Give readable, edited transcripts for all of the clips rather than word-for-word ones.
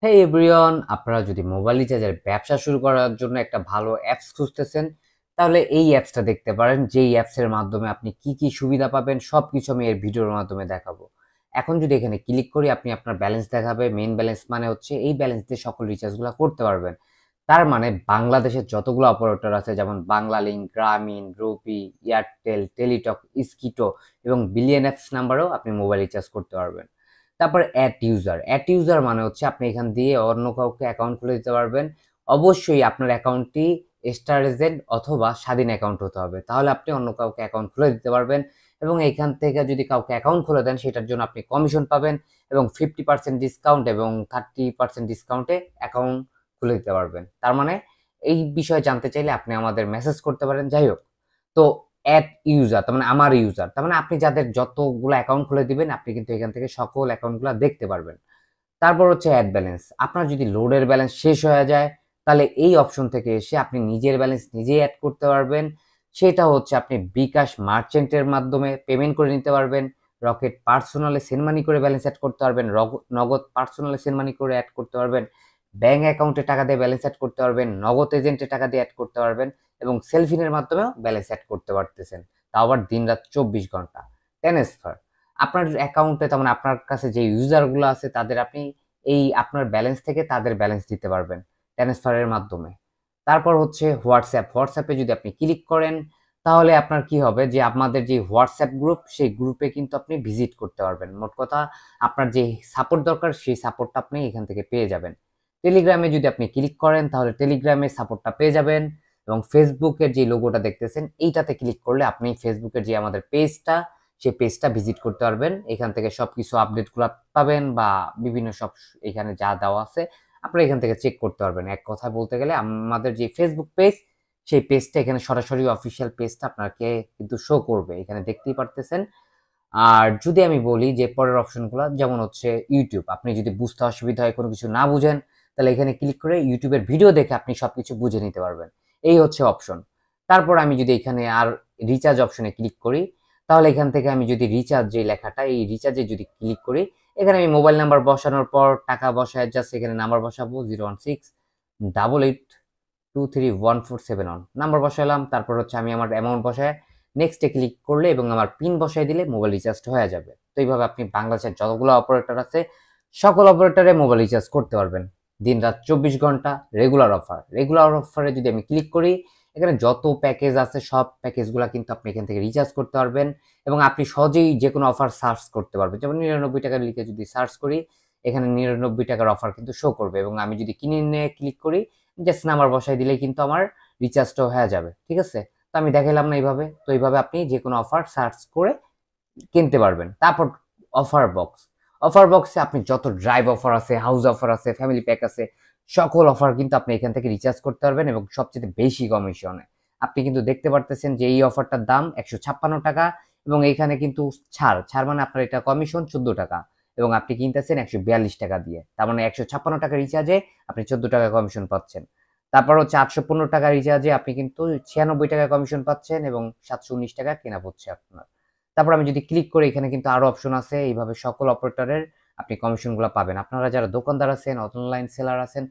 হ্যাঁ এভরিওয়ান, আপনারা যদি মোবাইল রিচার্জের ব্যবসা শুরু করার জন্য একটা ভালো অ্যাপস খুঁজতেছেন, তাহলে এই অ্যাপসটা দেখতে পারেন। যেই অ্যাপসের মাধ্যমে আপনি কি কি সুবিধা পাবেন সবকিছু আমি এর ভিডিওর মাধ্যমে দেখাবো। এখন যদি এখানে ক্লিক করি, আপনি আপনার ব্যালেন্স দেখাবে। মেইন ব্যালেন্স মানে হচ্ছে এই ব্যালেন্স দিয়ে সকল রিচার্জগুলো করতে পারবেন। তার মানে বাংলাদেশের যতগুলো অপারেটর আছে, যেমন বাংলালিংক, গ্রামীণ, রুপি, এয়ারটেল, টেলিটক, স্কিটো এবং বিলিয়ন অ্যাপস নাম্বারেও আপনি মোবাইল রিচার্জ করতে পারবেন। তারপর অ্যাড ইউজার মানে হচ্ছে আপনি এখান দিয়ে অন্য কাউকে অ্যাকাউন্ট খুলে দিতে পারবেন। অবশ্যই আপনার অ্যাকাউন্টটি স্টার এজেন্ট অথবা স্বাধীন অ্যাকাউন্ট হতে হবে, তাহলে আপনি অন্য কাউকে অ্যাকাউন্ট খুলে দিতে পারবেন। এবং এখান থেকে যদি কাউকে অ্যাকাউন্ট খুলে দেন, সেটার জন্য আপনি কমিশন পাবেন এবং 50% ডিসকাউন্ট এবং 30% ডিসকাউন্টে অ্যাকাউন্ট খুলে দিতে পারবেন। তার মানে এই বিষয়ে জানতে চাইলে আপনি আমাদের মেসেজ করতে পারেন। যাই হোক, তো অ্যাড ইউজার তার মানে আমার ইউজার, তার মানে আপনি যাদের যতগুলো অ্যাকাউন্ট খুলে দিবেন, আপনি কিন্তু এখান থেকে সকল অ্যাকাউন্টগুলো দেখতে পারবেন। তারপর হচ্ছে অ্যাড ব্যালেন্স। আপনার যদি লোডের ব্যালেন্স শেষ হয়ে যায়, তাহলে এই অপশন থেকে এসে আপনি নিজের ব্যালেন্স নিজেই অ্যাড করতে পারবেন। সেটা হচ্ছে আপনি বিকাশ মার্চেন্টের মাধ্যমে পেমেন্ট করে নিতে পারবেন, রকেট পার্সোনালে সেন্ড মানি করে ব্যালেন্স অ্যাড করতে পারবেন, নগদ পার্সোনালে সেন্ড মানি করে অ্যাড করতে পারবেন, ব্যাংক অ্যাকাউন্টে টাকা দিয়ে ব্যালেন্স অ্যাড করতে পারবেন, নগদ এজেন্টে টাকা দিয়ে অ্যাড করতে পারবেন এবং সেলফিনের মাধ্যমেও ব্যালেন্স অ্যাড করতে পারতেছেন, তাও আবার দিন-রাত 24 ঘন্টা। ট্রান্সফার। আপনার অ্যাকাউন্টে তার মানে আপনার কাছে যে ইউজারগুলো আছে, তাদের আপনি এই আপনার ব্যালেন্স থেকে তাদের ব্যালেন্স দিতে পারবেন ট্রান্সফারের মাধ্যমে। তারপর হচ্ছে হোয়াটসঅ্যাপে যদি আপনি ক্লিক করেন, তাহলে আপনার কি হবে যে আমাদের যে হোয়াটসঅ্যাপ গ্রুপ, সেই গ্রুপে কিন্তু আপনি ভিজিট করতে পারবেন। মোট কথা, আপনার যে সাপোর্ট দরকার সেই সাপোর্টটা আপনি এখান থেকে পেয়ে যাবেন। টেলিগ্রামে যদি আপনি ক্লিক করেন, তাহলে টেলিগ্রামে সাপোর্টটা পেয়ে যাবেন। এবং ফেসবুকের যে লোগোটা দেখতেছেন, এইটাতে ক্লিক করলে আপনি ফেসবুকের যে আমাদের পেজটা, সেই পেজটা ভিজিট করতে পারবেন। এখান থেকে সবকিছু আপডেটগুলো পাবেন বা বিভিন্ন সব এখানে যা দেওয়া আছে আপনারা এখান থেকে চেক করতে পারবেন। এক কথায় বলতে গেলে আমাদের যে ফেসবুক পেজ, সেই পেজটা এখানে সরাসরি অফিসিয়াল পেজটা আপনাকে কিন্তু শো করবে, এখানে দেখতেই পারতেছেন। আর যদি আমি বলি যে পরের অপশনগুলো, যেমন হচ্ছে ইউটিউব, আপনি যদি বুঝতে অসুবিধা হয়, কোনো কিছু না বুঝেন, তাহলে এখানে ক্লিক করে ইউটিউবের ভিডিও দেখে আপনি সবকিছু বুঝে নিতে পারবেন। এই হচ্ছে অপশন। তারপর আমি যদি এখানে আর রিচার্জ অপশনে ক্লিক করি, তাহলে এখান থেকে আমি যদি রিচার্জ যে লেখাটা, এই রিচার্জে যদি ক্লিক করি, এখানে আমি মোবাইল নাম্বার বসানোর পর টাকা বসায় জাস্ট এখানে নাম্বার বসাবো 01688231471 নাম্বার বসালাম। তারপর হচ্ছে আমি আমার অ্যামাউন্ট বসায় নেক্সটে ক্লিক করলে এবং আমার পিন বসাই দিলে মোবাইল রিচার্জটা হয়ে যাবে। তো এইভাবে আপনি বাংলাদেশের যতগুলো অপারেটর আছে, সকল অপারেটরে মোবাইল রিচার্জ করতে পারবেন দিন-রাত 24 ঘন্টা। রেগুলার অফারে যদি আমি ক্লিক করি, এখানে যত প্যাকেজ আছে সব প্যাকেজগুলো কিন্তু আপনি এখান থেকে রিচার্জ করতে পারবেন এবং আপনি সহজেই যে কোনো অফার সার্চ করতে পারবেন। যেমন 99 টাকা লিখে যদি সার্চ করি, এখানে 99 টাকার অফার কিন্তু শো করবে এবং আমি যদি কিনে নিয়ে ক্লিক করি, জাস্ট নাম্বার বসাই দিলেই কিন্তু আমার রিচার্জটাও হয়ে যাবে। ঠিক আছে? তো আমি দেখাইলাম না এইভাবে। তো এইভাবে আপনি যে কোনো অফার সার্চ করে কিনতে পারবেন। তারপর অফার বক্স। অফার বক্সে আপনি যত ড্রাইভ অফার আছে, হাউস অফার আছে, ফ্যামিলি প্যাক আছে, সকল অফার কিন্তু আপনি এখান থেকে রিচার্জ করতে পারবেন এবং সবচেয়ে বেশি কমিশনে। আপনি কিন্তু দেখতে পারতেছেন যে এই অফারটার দাম 156 টাকা এবং এইখানে কিন্তু ছাড় মানে আপনার এটা কমিশন 14 টাকা এবং আপনি কিনতেছেন 142 টাকা দিয়ে। তার মানে 156 টাকা রিচার্জে আপনি 14 টাকা কমিশন পাচ্ছেন। তারপর হচ্ছে 815 টাকা রিচার্জে আপনি কিন্তু 96 টাকা কমিশন পাচ্ছেন এবং 719 টাকা কেনা হচ্ছে আপনার। তারপর আমি যদি ক্লিক করি, এখানে কিন্তু আরো অপশন আছে। এইভাবে সকল অপারেটরের আপনি কমিশনগুলো পাবেন। আপনারা যারা দোকানদার আছেন, অনলাইন সেলার আছেন,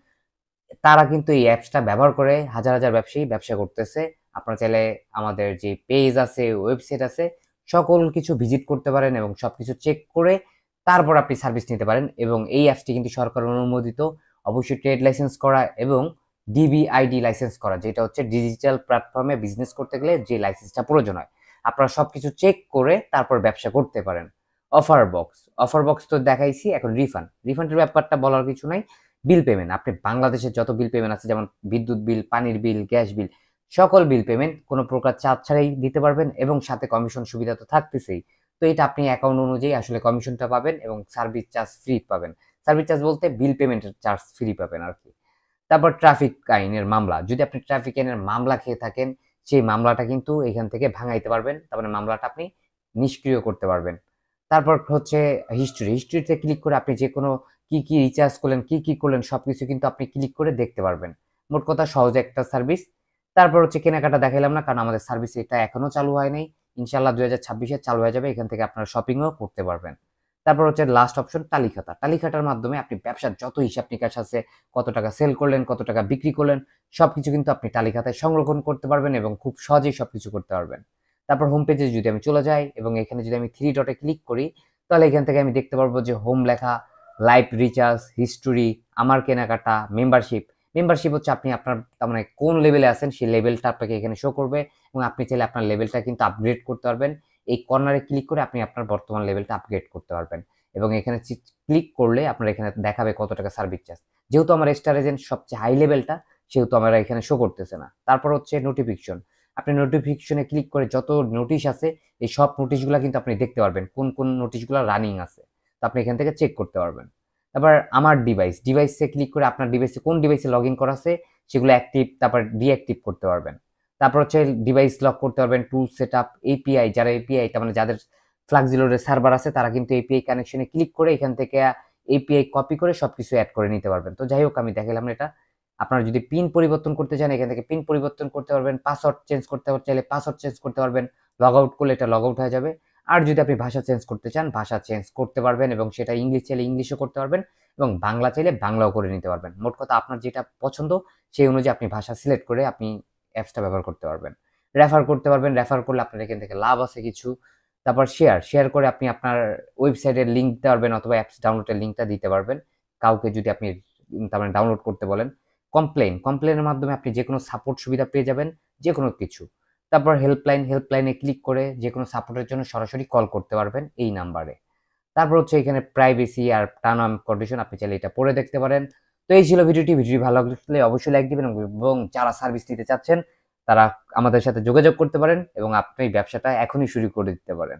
তারা কিন্তু এই অ্যাপসটা ব্যবহার করে হাজার হাজার ব্যবসায়ী ব্যবসা করতেছে। আপনারা চাইলে আমাদের যে পেজ আছে, ওয়েবসাইট আছে, সকল কিছু ভিজিট করতে পারেন এবং সবকিছু চেক করে তারপর আপনি সার্ভিস নিতে পারেন। এবং এই অ্যাপসটি কিন্তু সরকার অনুমোদিত, অবশ্যই ট্রেড লাইসেন্স করা এবং ডিবিআইডি লাইসেন্স করা, যেটা হচ্ছে ডিজিটাল প্ল্যাটফর্মে বিজনেস করতে গেলে যে লাইসেন্সটা প্রয়োজন হয়। আপনারা সবকিছু চেক করে তারপর ব্যবসা করতে পারেন। অফার বক্স তো দেখাইছি। এখন রিফান্ডের ব্যাপারটা বলার কিছু নাই। বিল পেমেন্ট, আপনি বাংলাদেশের যত বিল পেমেন্ট আছে, যেমন বিদ্যুৎ বিল, পানির বিল, গ্যাস বিল, সকল বিল পেমেন্ট কোনো প্রকার চার্জ ছাড়াই দিতে পারবেন এবং সাথে কমিশন সুবিধা তো থাকতেছেই। তো এটা আপনি অ্যাকাউন্ট অনুযায়ী আসলে কমিশনটা পাবেন এবং সার্ভিস চার্জ ফ্রি পাবেন। সার্ভিস চার্জ বলতে বিল পেমেন্টের চার্জ ফ্রি পাবেন আর কি। তারপর ট্রাফিক আইনের মামলা, যদি আপনি ট্রাফিক আইনের মামলা খেয়ে থাকেন, সেই মামলাটা কিন্তু এখান থেকে ভাঙাইতে পারবেন। তার মানে মামলাটা আপনি নিষ্ক্রিয় করতে পারবেন। তারপর হচ্ছে হিস্ট্রিতে ক্লিক করে আপনি যে কোনো কি কি রিচার্জ করলেন, কি কি করলেন, সবকিছু কিন্তু আপনি ক্লিক করে দেখতে পারবেন। মোট কথা সহজ একটা সার্ভিস। তারপর হচ্ছে কেনাকাটা দেখাইলাম না, কারণ আমাদের সার্ভিস এটা এখনো চালু হয় নাই। ইনশাল্লাহ 2026-এ চালু হয়ে যাবে। এখান থেকে আপনারা শপিংও করতে পারবেন। তারপর হচ্ছে লাস্ট অপশন তালিকাটা। তালিকাটার মাধ্যমে আপনি ব্যবসার যত হিসাব নিকাশ আছে, কত টাকা সেল করলেন, কত টাকা বিক্রি করলেন, সবকিছু কিন্তু আপনি তালিকাটায় সংরক্ষণ করতে পারবেন এবং খুব সহজেই সবকিছু করতে পারবেন। তারপর হোম পেজে যদি আমি চলে যাই এবং এখানে যদি আমি থ্রি ডটে ক্লিক করি, তাহলে এখান থেকে আমি দেখতে পারবো যে হোম লেখা, লাইভ রিচার্জ, হিস্টোরি, আমার কেনাকাটা, মেম্বারশিপ। মেম্বারশিপ হচ্ছে আপনি আপনার তার মানে কোন লেভেলে আছেন সেই লেভেলটা আপনাকে এখানে শো করবে এবং আপনি চাইলে আপনার লেভেলটা কিন্তু আপগ্রেড করতে পারবেন। এই কর্নারে ক্লিক করে আপনি আপনার বর্তমান লেভেলটা আপগ্রেড করতে পারবেন এবং এখানে ক্লিক করলে আপনার এখানে দেখাবে কত টাকা সার্ভিস চার্জ। যেহেতু আমার স্টার এজেন্ট সবচেয়ে হাই লেভেলটা, সেহেতু আমার এখানে শো করতেছে না। তারপর হচ্ছে নোটিফিকেশন। আপনি নোটিফিকেশনে ক্লিক করে যত নোটিশ আছে এই সব নোটিশগুলো কিন্তু আপনি দেখতে পারবেন কোন কোন নোটিশগুলো রানিং আছে, তো আপনি এখান থেকে চেক করতে পারবেন। তারপর আমার ডিভাইসে ক্লিক করে আপনার ডিভাইসে কোন ডিভাইসে লগ ইন করা আছে সেগুলো অ্যাক্টিভ তারপর ডিঅ্যাক্টিভ করতে পারবেন। তারপর হচ্ছে ডিভাইস লক করতে পারবেন, টুল সেট আপ, এপিআই, যারা এপিআই তার মানে যাদের ফ্লাক্সিলোডের সার্ভার আছে তারা কিন্তু এপিআই কানেকশনে ক্লিক করে এখান থেকে এপিআই কপি করে সবকিছু অ্যাড করে নিতে পারবেন। তো যাই হোক আমি দেখালাম এটা। আপনারা যদি পিন পরিবর্তন করতে চান এখান থেকে পিন পরিবর্তন করতে পারবেন, পাসওয়ার্ড চেঞ্জ করতে চাইলে পাসওয়ার্ড চেঞ্জ করতে পারবেন, লগ আউট করলে এটা লগ আউট হয়ে যাবে। আর যদি আপনি ভাষা চেঞ্জ করতে চান ভাষা চেঞ্জ করতে পারবেন এবং সেটা ইংলিশ চাইলে ইংলিশও করতে পারবেন এবং বাংলা চাইলে বাংলাও করে নিতে পারবেন। মোট কথা আপনার যেটা পছন্দ সেই অনুযায়ী আপনি ভাষা সিলেক্ট করে আপনি অ্যাপসটা ব্যবহার করতে পারবেন। রেফার করতে পারবেন, রেফার করলে আপনার এখান থেকে লাভ আছে কিছু। তারপর শেয়ার করে আপনি আপনার ওয়েবসাইটের লিঙ্ক দিতে পারবেন অথবা অ্যাপস ডাউনলোডের লিঙ্কটা দিতে পারবেন কাউকে যদি আপনি তার মানে ডাউনলোড করতে বলেন। কমপ্লেনের মাধ্যমে আপনি যে কোনো সাপোর্ট সুবিধা পেয়ে যাবেন, যে কোনো কিছু। তারপর হেল্পলাইনে ক্লিক করে যে কোনো সাপোর্টের জন্য সরাসরি কল করতে পারবেন এই নাম্বারে। তারপর হচ্ছে এখানে প্রাইভেসি আর টার্ম অ্যান্ড কন্ডিশন আপনি চাইলে এটা পড়ে দেখতে পারেন। তো এই ছিল ভিডিওটি ভালো লাগলে অবশ্যই লাইক দিবেন এবং যারা সার্ভিস নিতে চাচ্ছেন তারা আমাদের সাথে যোগাযোগ করতে পারেন এবং আপনি ব্যবসাটা এখনই শুরু করে দিতে পারেন।